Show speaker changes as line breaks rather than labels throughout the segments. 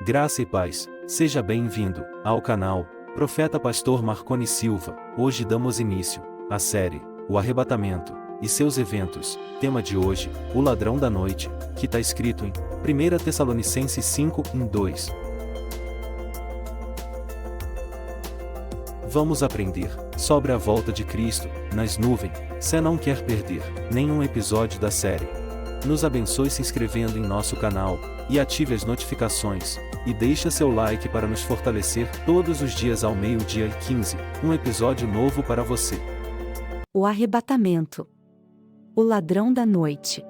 Graça e paz, seja bem-vindo ao canal Profeta Pastor Marconi Silva. Hoje damos início à série O Arrebatamento e seus eventos. Tema de hoje, o ladrão da noite, que está escrito em 1 Tessalonicenses 5:2. Vamos aprender sobre a volta de Cristo nas nuvens. Se não quer perder nenhum episódio da série, nos abençoe se inscrevendo em nosso canal e ative as notificações, e deixa seu like para nos fortalecer. Todos os dias ao 12h15, um episódio novo para você.
O arrebatamento. O ladrão da noite.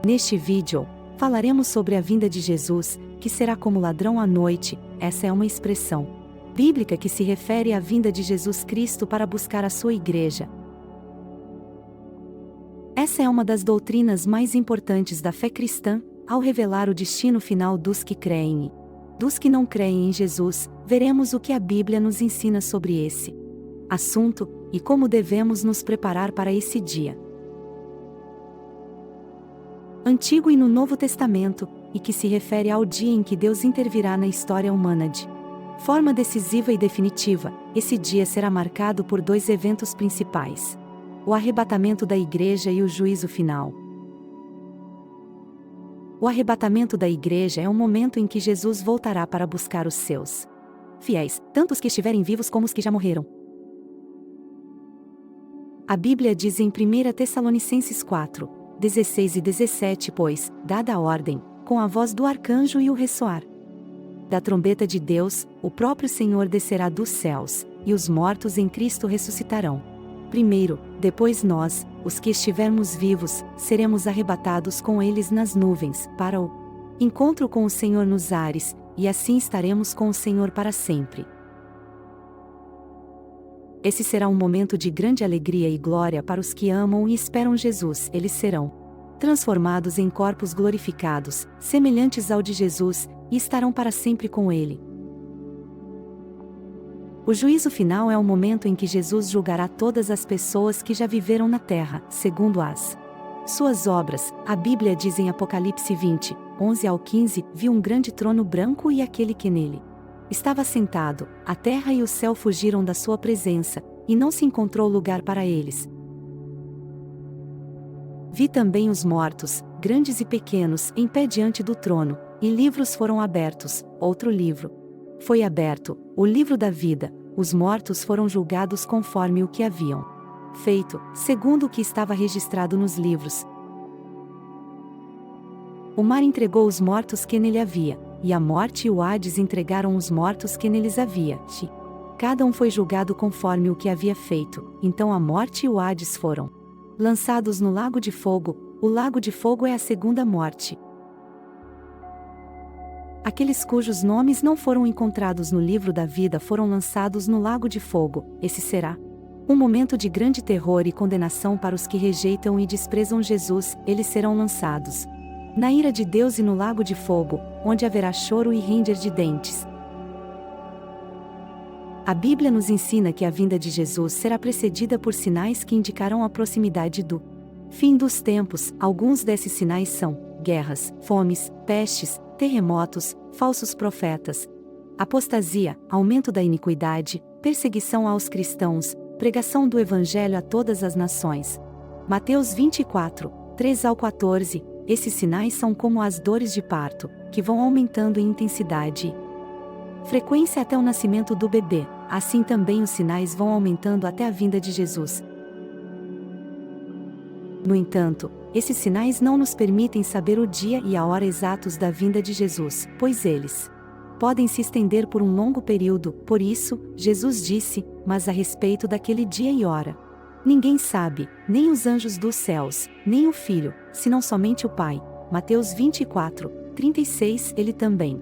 Neste vídeo, falaremos sobre a vinda de Jesus, que será como ladrão à noite. Essa é uma expressão bíblica que se refere à vinda de Jesus Cristo para buscar a sua igreja. Essa é uma das doutrinas mais importantes da fé cristã, ao revelar o destino final dos que creem. Dos que não creem em Jesus, veremos o que a Bíblia nos ensina sobre esse assunto, e como devemos nos preparar para esse dia. Antigo e no Novo Testamento, e que se refere ao dia em que Deus intervirá na história humana de forma decisiva e definitiva. Esse dia será marcado por dois eventos principais: o arrebatamento da igreja e o juízo final. O arrebatamento da igreja é o momento em que Jesus voltará para buscar os seus fiéis, tanto os que estiverem vivos como os que já morreram. A Bíblia diz em 1 Tessalonicenses 4:16 e 17: pois, dada a ordem, com a voz do arcanjo e o ressoar da trombeta de Deus, o próprio Senhor descerá dos céus, e os mortos em Cristo ressuscitarão. Primeiro, depois nós, os que estivermos vivos, seremos arrebatados com eles nas nuvens, para o encontro com o Senhor nos ares, e assim estaremos com o Senhor para sempre. Esse será um momento de grande alegria e glória para os que amam e esperam Jesus. Eles serão transformados em corpos glorificados, semelhantes ao de Jesus, e estarão para sempre com Ele. O juízo final é o momento em que Jesus julgará todas as pessoas que já viveram na terra, segundo as suas obras. A Bíblia diz em Apocalipse 20:11-15: vi um grande trono branco e aquele que nele estava sentado. A terra e o céu fugiram da sua presença, e não se encontrou lugar para eles. Vi também os mortos, grandes e pequenos, em pé diante do trono, e livros foram abertos. Outro livro foi aberto, o livro da vida. Os mortos foram julgados conforme o que haviam feito, segundo o que estava registrado nos livros. O mar entregou os mortos que nele havia, e a morte e o Hades entregaram os mortos que neles havia. Cada um foi julgado conforme o que havia feito. Então a morte e o Hades foram lançados no lago de fogo. O lago de fogo é a segunda morte. Aqueles cujos nomes não foram encontrados no livro da vida foram lançados no lago de fogo. Esse será um momento de grande terror e condenação para os que rejeitam e desprezam Jesus. Eles serão lançados na ira de Deus e no lago de fogo, onde haverá choro e ranger de dentes. A Bíblia nos ensina que a vinda de Jesus será precedida por sinais que indicarão a proximidade do fim dos tempos. Alguns desses sinais são guerras, fomes, pestes, terremotos, falsos profetas, apostasia, aumento da iniquidade, perseguição aos cristãos, pregação do Evangelho a todas as nações. Mateus 24:3-14. Esses sinais são como as dores de parto, que vão aumentando em intensidade e frequência até o nascimento do bebê. Assim também os sinais vão aumentando até a vinda de Jesus. No entanto, esses sinais não nos permitem saber o dia e a hora exatos da vinda de Jesus, pois eles podem se estender por um longo período. Por isso, Jesus disse: mas a respeito daquele dia e hora, ninguém sabe, nem os anjos dos céus, nem o Filho, senão somente o Pai. Mateus 24:36. Ele também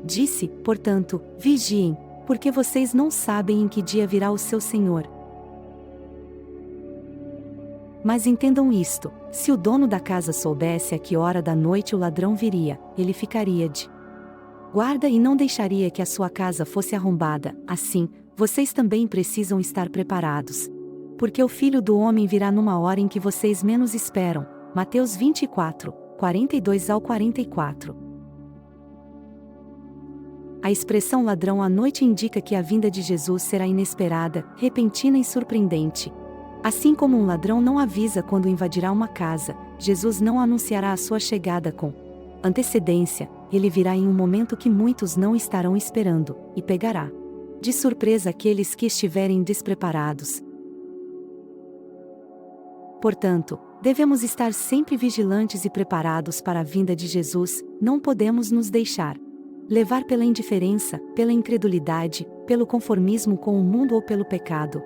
disse: portanto, vigiem, porque vocês não sabem em que dia virá o seu Senhor. Mas entendam isto: se o dono da casa soubesse a que hora da noite o ladrão viria, ele ficaria de guarda e não deixaria que a sua casa fosse arrombada. Assim, vocês também precisam estar preparados, porque o Filho do Homem virá numa hora em que vocês menos esperam. Mateus 24, 42 ao 44. A expressão ladrão à noite indica que a vinda de Jesus será inesperada, repentina e surpreendente. Assim como um ladrão não avisa quando invadirá uma casa, Jesus não anunciará a sua chegada com antecedência, ele virá em um momento que muitos não estarão esperando, e pegará de surpresa aqueles que estiverem despreparados. Portanto, devemos estar sempre vigilantes e preparados para a vinda de Jesus, não podemos nos deixar levar pela indiferença, pela incredulidade, pelo conformismo com o mundo ou pelo pecado.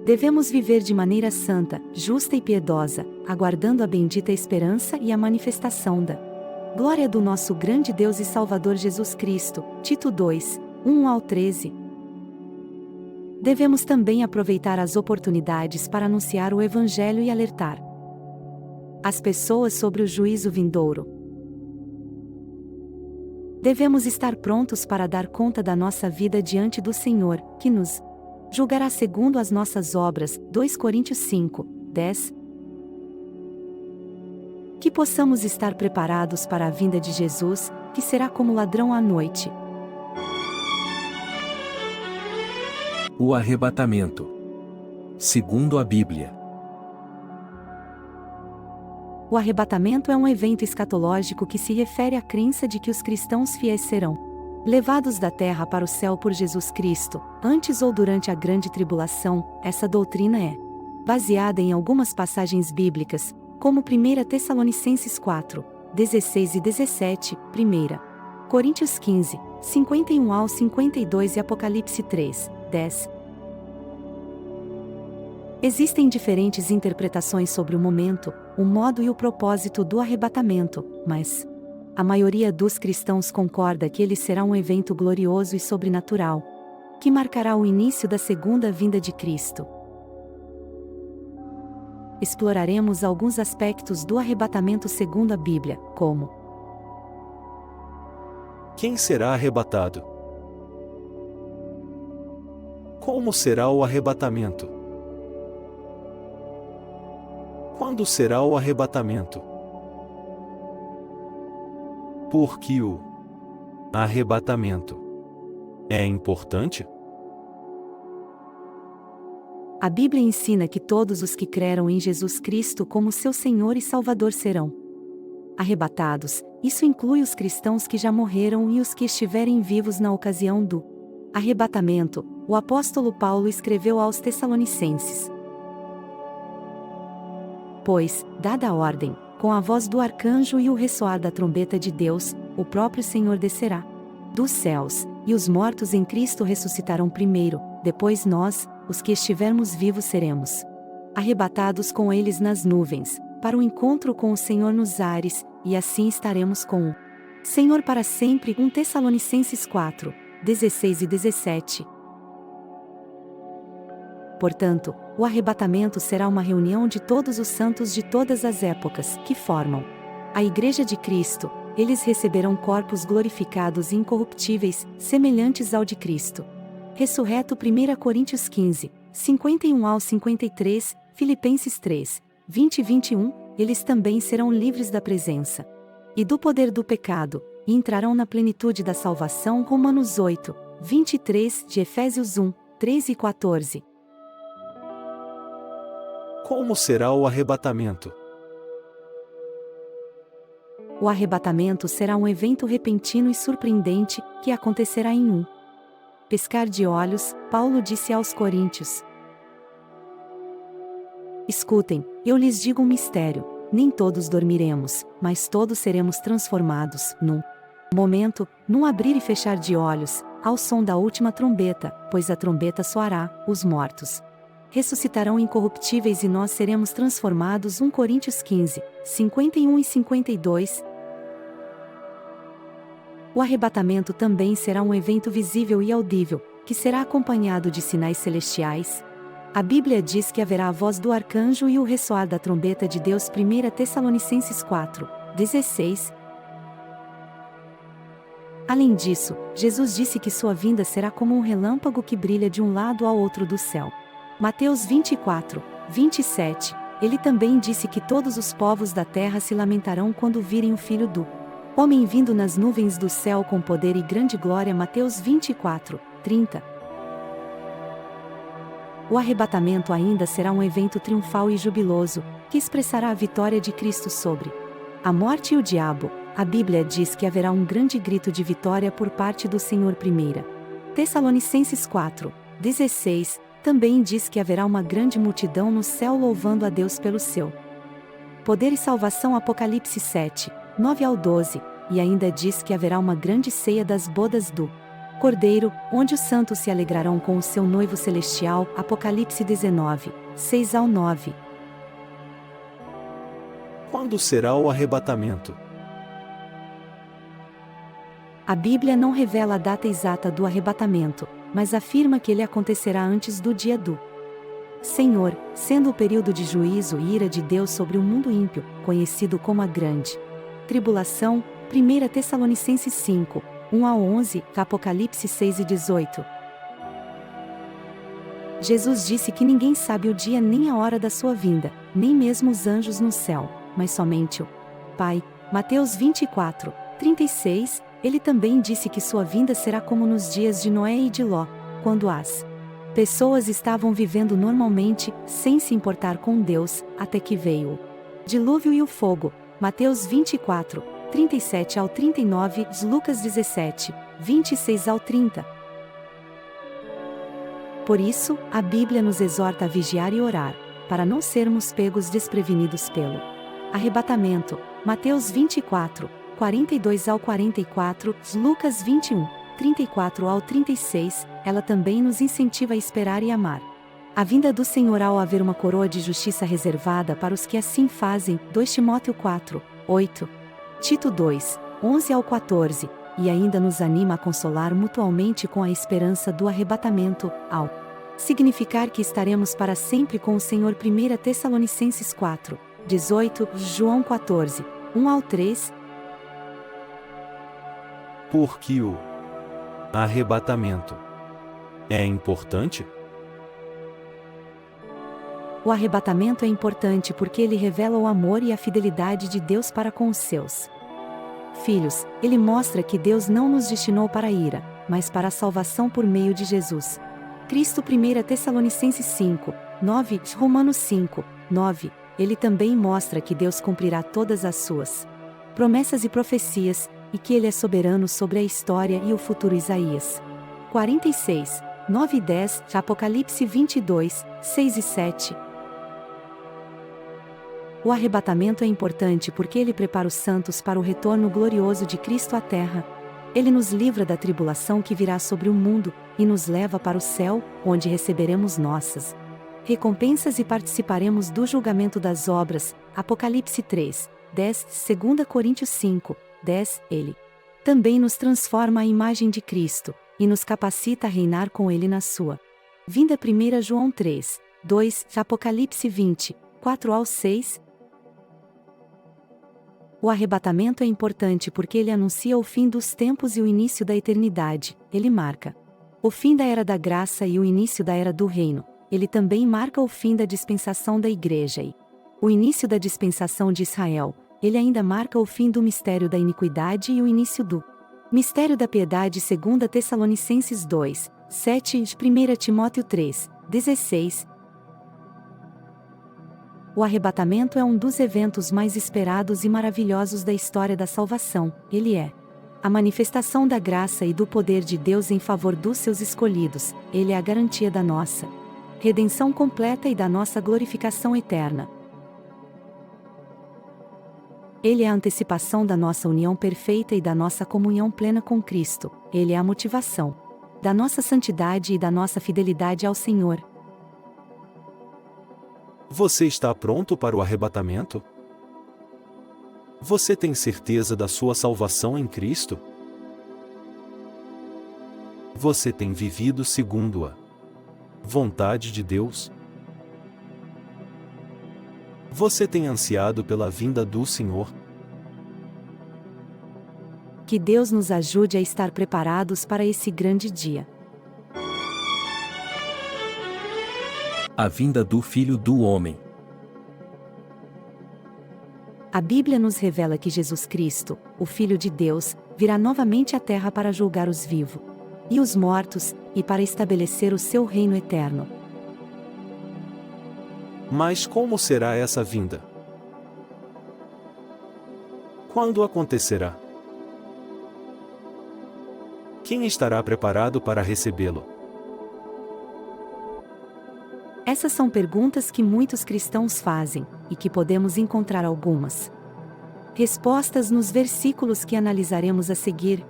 Devemos viver de maneira santa, justa e piedosa, aguardando a bendita esperança e a manifestação da glória do nosso grande Deus e Salvador Jesus Cristo. Tito 2, 1 ao 13. Devemos também aproveitar as oportunidades para anunciar o Evangelho e alertar as pessoas sobre o juízo vindouro. Devemos estar prontos para dar conta da nossa vida diante do Senhor, que nos julgará segundo as nossas obras. 2 Coríntios 5, 10. Que possamos estar preparados para a vinda de Jesus, que será como ladrão à noite.
O arrebatamento. Segundo a Bíblia.
O arrebatamento é um evento escatológico que se refere à crença de que os cristãos fiéis serão levados da terra para o céu por Jesus Cristo, antes ou durante a grande tribulação. Essa doutrina é baseada em algumas passagens bíblicas, como 1 Tessalonicenses 4, 16 e 17, 1 Coríntios 15, 51 ao 52 e Apocalipse 3, 10. Existem diferentes interpretações sobre o momento, o modo e o propósito do arrebatamento, mas a maioria dos cristãos concorda que ele será um evento glorioso e sobrenatural, que marcará o início da segunda vinda de Cristo. Exploraremos alguns aspectos do arrebatamento segundo a Bíblia, como:
quem será arrebatado? Como será o arrebatamento? Quando será o arrebatamento? Por que o arrebatamento é importante?
A Bíblia ensina que todos os que creram em Jesus Cristo como seu Senhor e Salvador serão arrebatados. Isso inclui os cristãos que já morreram e os que estiverem vivos na ocasião do arrebatamento. O apóstolo Paulo escreveu aos Tessalonicenses: pois, dada a ordem, com a voz do arcanjo e o ressoar da trombeta de Deus, o próprio Senhor descerá dos céus, e os mortos em Cristo ressuscitarão primeiro, depois nós, os que estivermos vivos seremos arrebatados com eles nas nuvens, para o encontro com o Senhor nos ares, e assim estaremos com o Senhor para sempre. 1 Tessalonicenses 4, 16 e 17. Portanto, o arrebatamento será uma reunião de todos os santos de todas as épocas, que formam a Igreja de Cristo. Eles receberão corpos glorificados e incorruptíveis, semelhantes ao de Cristo ressurreto. 1 Coríntios 15, 51 ao 53, Filipenses 3, 20 e 21. Eles também serão livres da presença e do poder do pecado, e entrarão na plenitude da salvação. Romanos 8, 23, de Efésios 1, 13 e 14.
Como será o arrebatamento?
O arrebatamento será um evento repentino e surpreendente, que acontecerá em um piscar de olhos. Paulo disse aos Coríntios: escutem, eu lhes digo um mistério, nem todos dormiremos, mas todos seremos transformados, num momento, num abrir e fechar de olhos, ao som da última trombeta, pois a trombeta soará, os mortos ressuscitarão incorruptíveis e nós seremos transformados. 1 Coríntios 15, 51 e 52. O arrebatamento também será um evento visível e audível, que será acompanhado de sinais celestiais. A Bíblia diz que haverá a voz do arcanjo e o ressoar da trombeta de Deus. 1 Tessalonicenses 4, 16. Além disso, Jesus disse que sua vinda será como um relâmpago que brilha de um lado ao outro do céu. Mateus 24, 27, Ele também disse que todos os povos da terra se lamentarão quando virem o Filho do Homem vindo nas nuvens do céu com poder e grande glória. Mateus 24, 30. O arrebatamento ainda será um evento triunfal e jubiloso, que expressará a vitória de Cristo sobre a morte e o diabo. A Bíblia diz que haverá um grande grito de vitória por parte do Senhor. 1 Tessalonicenses 4, 16, também diz que haverá uma grande multidão no céu louvando a Deus pelo seu poder e salvação. Apocalipse 7, 9 ao 12, e ainda diz que haverá uma grande ceia das bodas do Cordeiro, onde os santos se alegrarão com o seu noivo celestial. Apocalipse 19, 6 ao 9.
Quando será o arrebatamento?
A Bíblia não revela a data exata do arrebatamento, mas afirma que ele acontecerá antes do dia do Senhor, sendo o período de juízo e ira de Deus sobre o mundo ímpio, conhecido como a Grande Tribulação. 1 Tessalonicenses 5, 1 a 11, Apocalipse 6 e 18. Jesus disse que ninguém sabe o dia nem a hora da sua vinda, nem mesmo os anjos no céu, mas somente o Pai. Mateus 24, 36. Ele também disse que sua vinda será como nos dias de Noé e de Ló, quando as pessoas estavam vivendo normalmente, sem se importar com Deus, até que veio o dilúvio e o fogo. Mateus 24, 37 ao 39, Lucas 17, 26 ao 30. Por isso, a Bíblia nos exorta a vigiar e orar, para não sermos pegos desprevenidos pelo arrebatamento. Mateus 24, 42 ao 44, Lucas 21, 34 ao 36, ela também nos incentiva a esperar e amar a vinda do Senhor ao haver uma coroa de justiça reservada para os que assim fazem. 2 Timóteo 4, 8. Tito 2, 11 ao 14, e ainda nos anima a consolar mutualmente com a esperança do arrebatamento, ao significar que estaremos para sempre com o Senhor. 1 Tessalonicenses 4, 18, João 14, 1 ao 3.
Por que o arrebatamento é importante?
O arrebatamento é importante porque ele revela o amor e a fidelidade de Deus para com os seus filhos. Ele mostra que Deus não nos destinou para a ira, mas para a salvação por meio de Jesus Cristo. 1 Tessalonicenses 5, 9, Romanos 5, 9. Ele também mostra que Deus cumprirá todas as suas promessas e profecias, e que ele é soberano sobre a história e o futuro. Isaías 46, 9 e 10, Apocalipse 22, 6 e 7. O arrebatamento é importante porque ele prepara os santos para o retorno glorioso de Cristo à terra. Ele nos livra da tribulação que virá sobre o mundo, e nos leva para o céu, onde receberemos nossas recompensas e participaremos do julgamento das obras. Apocalipse 3, 10, 2 Coríntios 5, 10. Ele também nos transforma à imagem de Cristo, e nos capacita a reinar com ele na sua vinda. 1 João 3, 2, Apocalipse 20, 4 ao 6. O arrebatamento é importante porque ele anuncia o fim dos tempos e o início da eternidade. Ele marca o fim da era da graça e o início da era do reino. Ele também marca o fim da dispensação da igreja e o início da dispensação de Israel. Ele ainda marca o fim do mistério da iniquidade e o início do mistério da piedade. 2 Tessalonicenses 2, 7 e 1 Timóteo 3, 16. O arrebatamento é um dos eventos mais esperados e maravilhosos da história da salvação. Ele é a manifestação da graça e do poder de Deus em favor dos seus escolhidos. Ele é a garantia da nossa redenção completa e da nossa glorificação eterna. Ele é a antecipação da nossa união perfeita e da nossa comunhão plena com Cristo. Ele é a motivação da nossa santidade e da nossa fidelidade ao Senhor.
Você está pronto para o arrebatamento? Você tem certeza da sua salvação em Cristo? Você tem vivido segundo a vontade de Deus? Você tem ansiado pela vinda do Senhor?
Que Deus nos ajude a estar preparados para esse grande dia.
A vinda do Filho do Homem.
A Bíblia nos revela que Jesus Cristo, o Filho de Deus, virá novamente à Terra para julgar os vivos e os mortos, e para estabelecer o seu reino eterno.
Mas como será essa vinda? Quando acontecerá? Quem estará preparado para recebê-lo?
Essas são perguntas que muitos cristãos fazem, e que podemos encontrar algumas respostas nos versículos que analisaremos a seguir.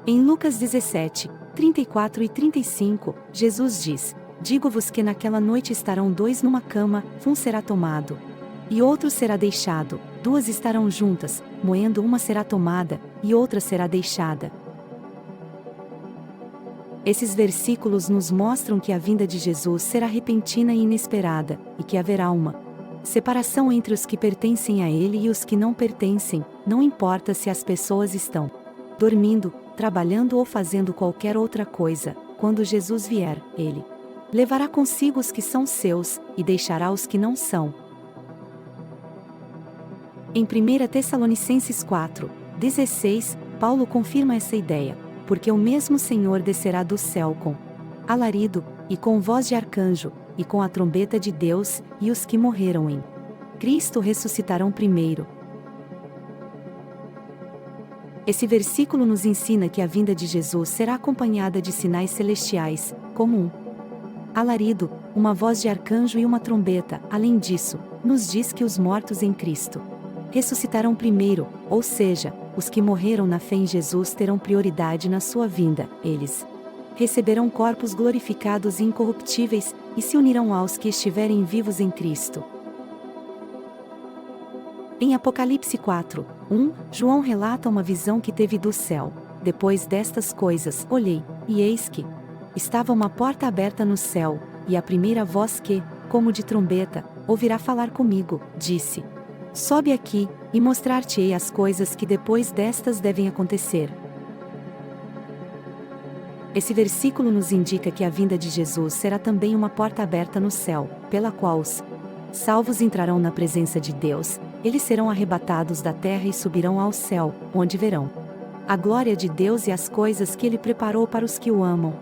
Em Lucas 17, 34 e 35, Jesus diz: Digo-vos que naquela noite estarão 2 numa cama, um será tomado, e outro será deixado, 2 estarão juntas, moendo, uma será tomada, e outra será deixada. Esses versículos nos mostram que a vinda de Jesus será repentina e inesperada, e que haverá uma separação entre os que pertencem a Ele e os que não pertencem, não importa se as pessoas estão dormindo, trabalhando ou fazendo qualquer outra coisa. Quando Jesus vier, Ele levará consigo os que são seus, e deixará os que não são. Em 1 Tessalonicenses 4, 16, Paulo confirma essa ideia, porque o mesmo Senhor descerá do céu com alarido, e com voz de arcanjo, e com a trombeta de Deus, e os que morreram em Cristo ressuscitarão primeiro. Esse versículo nos ensina que a vinda de Jesus será acompanhada de sinais celestiais, como um alarido, uma voz de arcanjo e uma trombeta. Além disso, nos diz que os mortos em Cristo ressuscitarão primeiro, ou seja, os que morreram na fé em Jesus terão prioridade na sua vinda. Eles receberão corpos glorificados e incorruptíveis, e se unirão aos que estiverem vivos em Cristo. Em Apocalipse 4, 1, João relata uma visão que teve do céu. Depois destas coisas, olhei, e eis que estava uma porta aberta no céu, e a primeira voz que, como de trombeta, ouvirá falar comigo, disse: Sobe aqui, e mostrar-te-ei as coisas que depois destas devem acontecer. Esse versículo nos indica que a vinda de Jesus será também uma porta aberta no céu, pela qual os salvos entrarão na presença de Deus. Eles serão arrebatados da terra e subirão ao céu, onde verão a glória de Deus e as coisas que Ele preparou para os que o amam.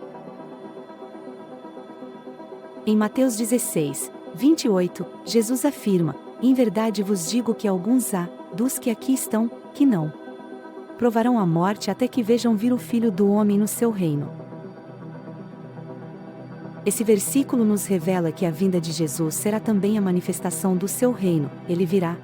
Em Mateus 16, 28, Jesus afirma: Em verdade vos digo que alguns há, dos que aqui estão, que não provarão a morte até que vejam vir o Filho do Homem no seu reino. Esse versículo nos revela que a vinda de Jesus será também a manifestação do seu reino. Ele virá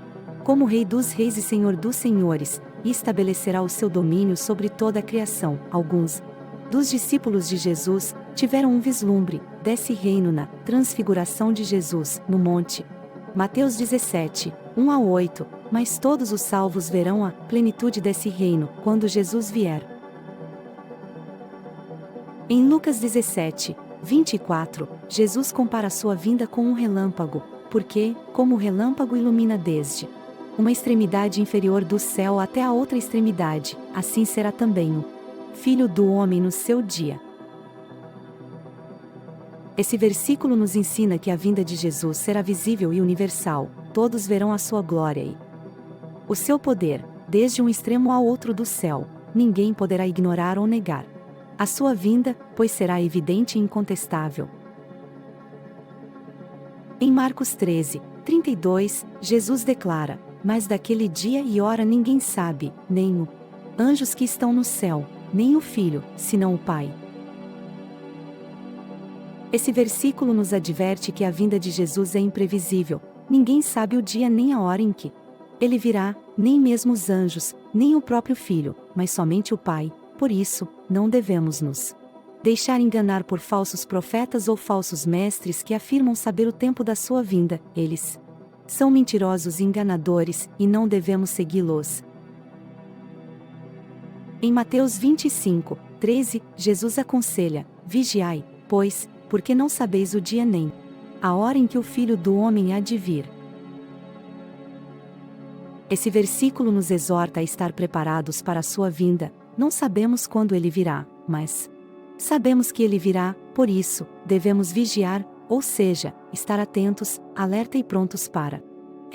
como Rei dos Reis e Senhor dos Senhores, e estabelecerá o seu domínio sobre toda a criação. Alguns dos discípulos de Jesus tiveram um vislumbre desse reino na transfiguração de Jesus, no monte. Mateus 17, 1 a 8, mas todos os salvos verão a plenitude desse reino, quando Jesus vier. Em Lucas 17, 24, Jesus compara sua vinda com um relâmpago, porque, como o relâmpago ilumina desde uma extremidade inferior do céu até a outra extremidade, assim será também o Filho do Homem no seu dia. Esse versículo nos ensina que a vinda de Jesus será visível e universal, todos verão a sua glória e o seu poder, desde um extremo ao outro do céu, ninguém poderá ignorar ou negar a sua vinda, pois será evidente e incontestável. Em Marcos 13, 32, Jesus declara: Mas daquele dia e hora ninguém sabe, nem os anjos que estão no céu, nem o Filho, senão o Pai. Esse versículo nos adverte que a vinda de Jesus é imprevisível, ninguém sabe o dia nem a hora em que Ele virá, nem mesmo os anjos, nem o próprio Filho, mas somente o Pai. Por isso, não devemos nos deixar enganar por falsos profetas ou falsos mestres que afirmam saber o tempo da sua vinda. Eles são mentirosos e enganadores, e não devemos segui-los. Em Mateus 25, 13, Jesus aconselha: Vigiai, pois, porque não sabeis o dia nem a hora em que o Filho do Homem há de vir. Esse versículo nos exorta a estar preparados para a sua vinda. Não sabemos quando ele virá, mas sabemos que ele virá, por isso, devemos vigiar, ou seja, estar atentos, alerta e prontos para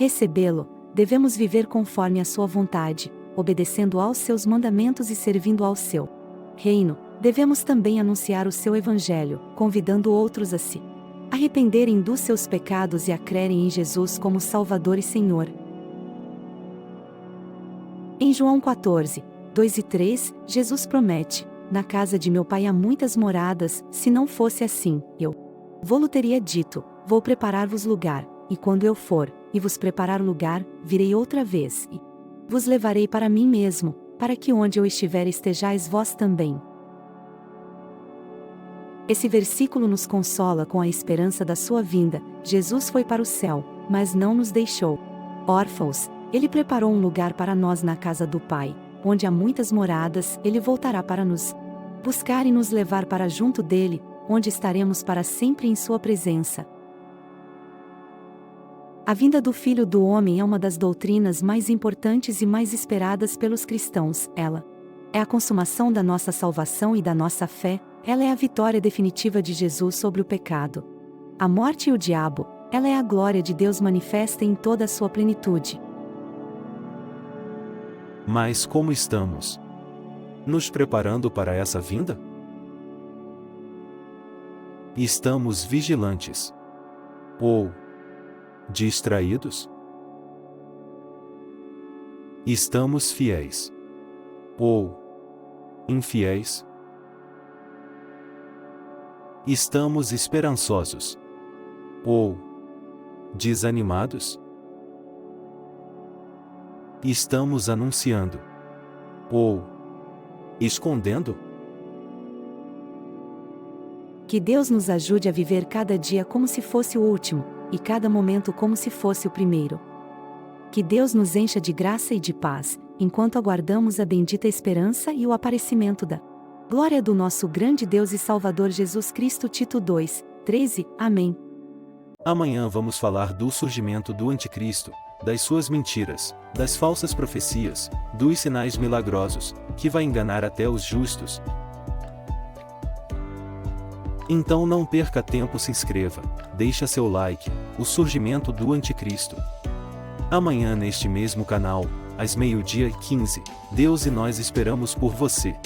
recebê-lo, devemos viver conforme a sua vontade, obedecendo aos seus mandamentos e servindo ao seu reino. Devemos também anunciar o seu evangelho, convidando outros a se arrependerem dos seus pecados e a crerem em Jesus como Salvador e Senhor. Em João 14, 2 e 3, Jesus promete: na casa de meu Pai há muitas moradas, se não fosse assim, eu vou-lo teria dito, vou preparar-vos lugar, e quando eu for, e vos preparar o lugar, virei outra vez, e vos levarei para mim mesmo, para que onde eu estiver estejais vós também. Esse versículo nos consola com a esperança da sua vinda. Jesus foi para o céu, mas não nos deixou órfãos. Ele preparou um lugar para nós na casa do Pai, onde há muitas moradas. Ele voltará para nos buscar e nos levar para junto dele, onde estaremos para sempre em sua presença. A vinda do Filho do Homem é uma das doutrinas mais importantes e mais esperadas pelos cristãos. Ela é a consumação da nossa salvação e da nossa fé. Ela é a vitória definitiva de Jesus sobre o pecado, a morte e o diabo. Ela é a glória de Deus manifesta em toda a sua plenitude.
Mas como estamos nos preparando para essa vinda? Estamos vigilantes ou distraídos? Estamos fiéis ou infiéis? Estamos esperançosos ou desanimados? Estamos anunciando ou escondendo?
Que Deus nos ajude a viver cada dia como se fosse o último, e cada momento como se fosse o primeiro. Que Deus nos encha de graça e de paz, enquanto aguardamos a bendita esperança e o aparecimento da glória do nosso grande Deus e Salvador Jesus Cristo. Tito 2, 13, Amém.
Amanhã vamos falar do surgimento do Anticristo, das suas mentiras, das falsas profecias, dos sinais milagrosos, que vai enganar até os justos. Então não perca tempo, se inscreva, deixa seu like, o surgimento do Anticristo. Amanhã neste mesmo canal, às 12h15, Deus e nós esperamos por você.